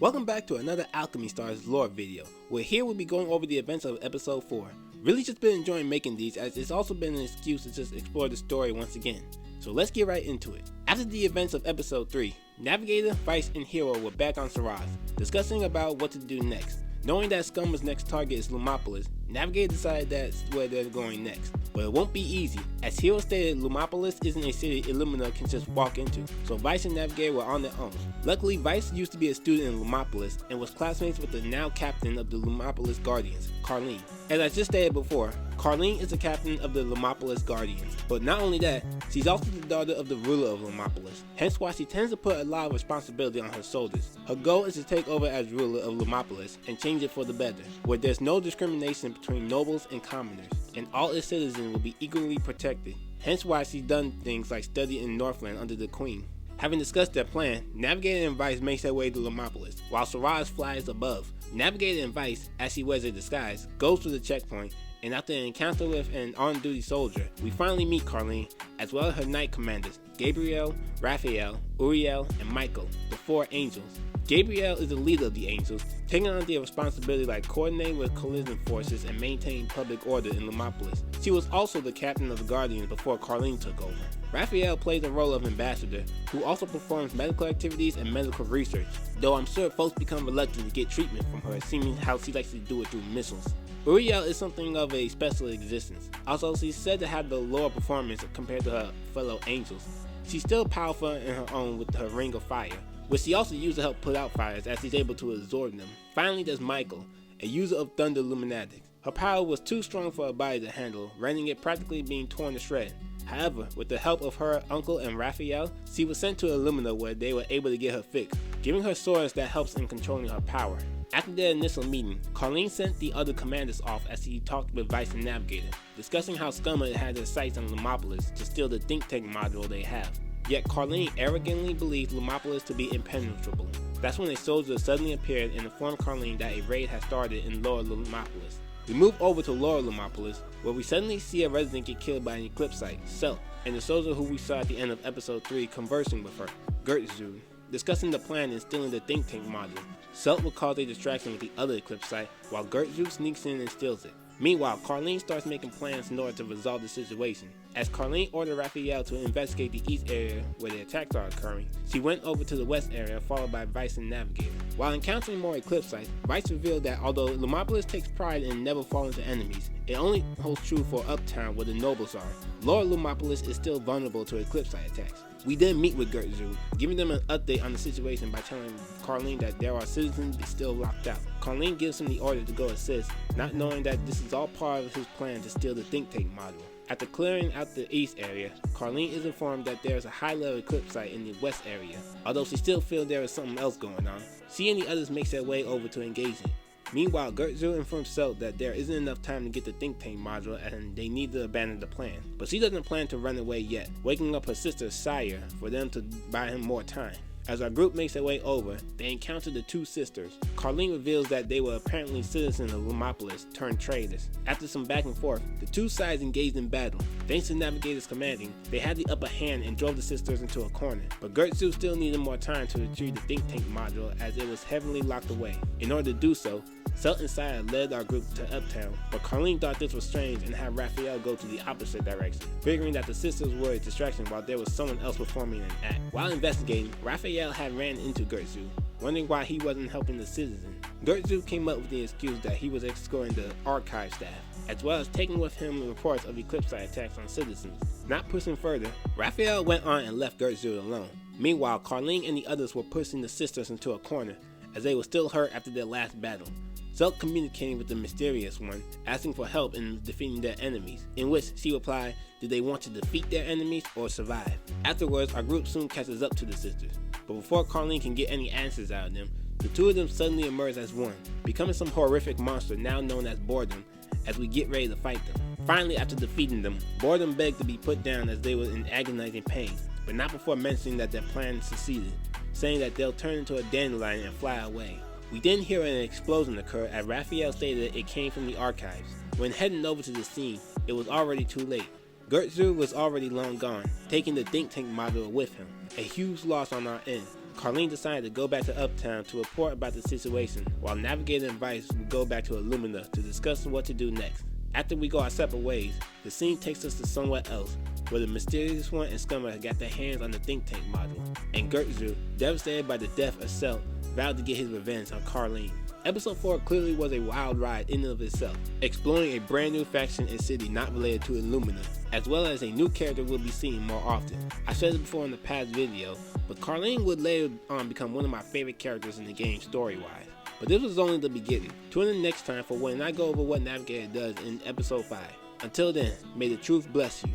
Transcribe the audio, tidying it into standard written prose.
Welcome back to another Alchemy Stars lore video, where here we'll be going over the events of episode 4. Really just been enjoying making these, as it's also been an excuse to just explore the story once again. So let's get right into it. After the events of episode 3, Navigator, Vice, and Hero were back on Saraz, discussing about what to do next. Knowing that Scum's next target is Lumopolis, Navigator decided that's where they're going next. But it won't be easy, as Hero stated Lumopolis isn't a city Illumina can just walk into, so Vice and Navigator were on their own. Luckily, Vice used to be a student in Lumopolis and was classmates with the now captain of the Lumopolis Guardians, Carlene. As I just stated before, Carlene is the captain of the Lumopolis Guardians, but not only that, she's also the daughter of the ruler of Lumopolis, hence why she tends to put a lot of responsibility on her shoulders. Her goal is to take over as ruler of Lumopolis and change it for the better, where there's no discrimination between nobles and commoners, and all its citizens will be equally protected, hence why she's done things like study in Northland under the Queen. Having discussed their plan, Navigator and Vice makes their way to Lumopolis, while Saraz flies above. Navigator and Vice, as she wears a disguise, goes to the checkpoint, and after an encounter with an on-duty soldier, we finally meet Carlene, as well as her knight commanders, Gabriel, Raphael, Uriel, and Michael, the 4 angels. Gabriel is the leader of the angels, taking on the responsibility like coordinating with collision forces and maintaining public order in Lumopolis. She was also the captain of the Guardians before Carlene took over. Raphael plays the role of ambassador, who also performs medical activities and medical research, though I'm sure folks become reluctant to get treatment from her, seeing how she likes to do it through missiles. Uriel is something of a special existence. Also, she's said to have the lower performance compared to her fellow angels. She's still powerful in her own with her ring of fire, which she also used to help put out fires as she's able to absorb them. Finally, there's Michael, a user of Thunder Luminatics. Her power was too strong for her body to handle, rendering it practically being torn to shreds. However, with the help of her uncle and Raphael, she was sent to Illumina where they were able to get her fixed, giving her swords that helps in controlling her power. After their initial meeting, Carlene sent the other commanders off as she talked with Vice and Navigator, discussing how Scumma had their sights on Lumopolis to steal the think tank module they have. Yet Carlene arrogantly believed Lumopolis to be impenetrable. That's when a soldier suddenly appeared and informed Carlene that a raid had started in Lower Lumopolis. We move over to Lower Lumopolis, where we suddenly see a resident get killed by an eclipsite, Celt, and the soldier who we saw at the end of episode 3 conversing with her, Gertrude, discussing the plan in stealing the think tank module. Celt will cause a distraction with the other eclipsite, while Gertrude sneaks in and steals it. Meanwhile, Carlene starts making plans in order to resolve the situation. As Carlene ordered Raphael to investigate the east area where the attacks are occurring, she went over to the west area followed by Vice and Navigator. While encountering more eclipsites, Vice revealed that although Lumopolis takes pride in never falling to enemies, it only holds true for Uptown where the nobles are. Lower Lumopolis is still vulnerable to eclipsite attacks. We then meet with Gertrude, giving them an update on the situation by telling Carlene that there are citizens still locked out. Carlene gives him the order to go assist, not knowing that this is all part of his plan to steal the think tank module. After clearing out the east area, Carlene is informed that there is a high-level eclipsite in the west area, although she still feels there is something else going on. She and the others makes their way over to engage it. Meanwhile, Gertrude informs Celt that there isn't enough time to get the think tank module and they need to abandon the plan. But she doesn't plan to run away yet, waking up her sister Sire for them to buy him more time. As our group makes their way over, they encounter the 2 sisters. Carlene reveals that they were apparently citizens of Lumopolis turned traitors. After some back and forth, the 2 sides engaged in battle. Thanks to Navigator's commanding, they had the upper hand and drove the sisters into a corner. But Gertrude still needed more time to retrieve the think tank module as it was heavily locked away. In order to do so, Celt and Sire led our group to Uptown, but Carlene thought this was strange and had Raphael go to the opposite direction, figuring that the sisters were a distraction while there was someone else performing an act. While investigating, Raphael had ran into Gertrude, wondering why he wasn't helping the citizen. Gertrude came up with the excuse that he was escorting the archive staff, as well as taking with him reports of eclipsite attacks on citizens. Not pushing further, Raphael went on and left Gertrude alone. Meanwhile, Carlene and the others were pushing the sisters into a corner, as they were still hurt after their last battle. Celt communicating with the mysterious one, asking for help in defeating their enemies, in which she replied, did they want to defeat their enemies or survive? Afterwards, our group soon catches up to the sisters, but before Carlene can get any answers out of them, the 2 of them suddenly emerge as one, becoming some horrific monster now known as Boredom, as we get ready to fight them. Finally, after defeating them, Boredom begged to be put down as they were in agonizing pain, but not before mentioning that their plan succeeded, saying that they'll turn into a dandelion and fly away. We then hear an explosion occur as Raphael stated it came from the archives. When heading over to the scene, it was already too late. Gertrude was already long gone, taking the think tank module with him, a huge loss on our end. Carlene decided to go back to Uptown to report about the situation, while Navigator and Vice would go back to Illumina to discuss what to do next. After we go our separate ways, the scene takes us to somewhere else, where the Mysterious One and Scummer got their hands on the think tank module, and Gertrude, devastated by the death of Celt, vowed to get his revenge on Carlene. Episode 4 clearly was a wild ride in and of itself, exploring a brand new faction and city not related to Illumina, as well as a new character we'll be seeing more often. I said it before in the past video, but Carlene would later on become one of my favorite characters in the game story-wise. But this was only the beginning. Tune in next time for when I go over what Navigator does in episode 5. Until then, may the truth bless you.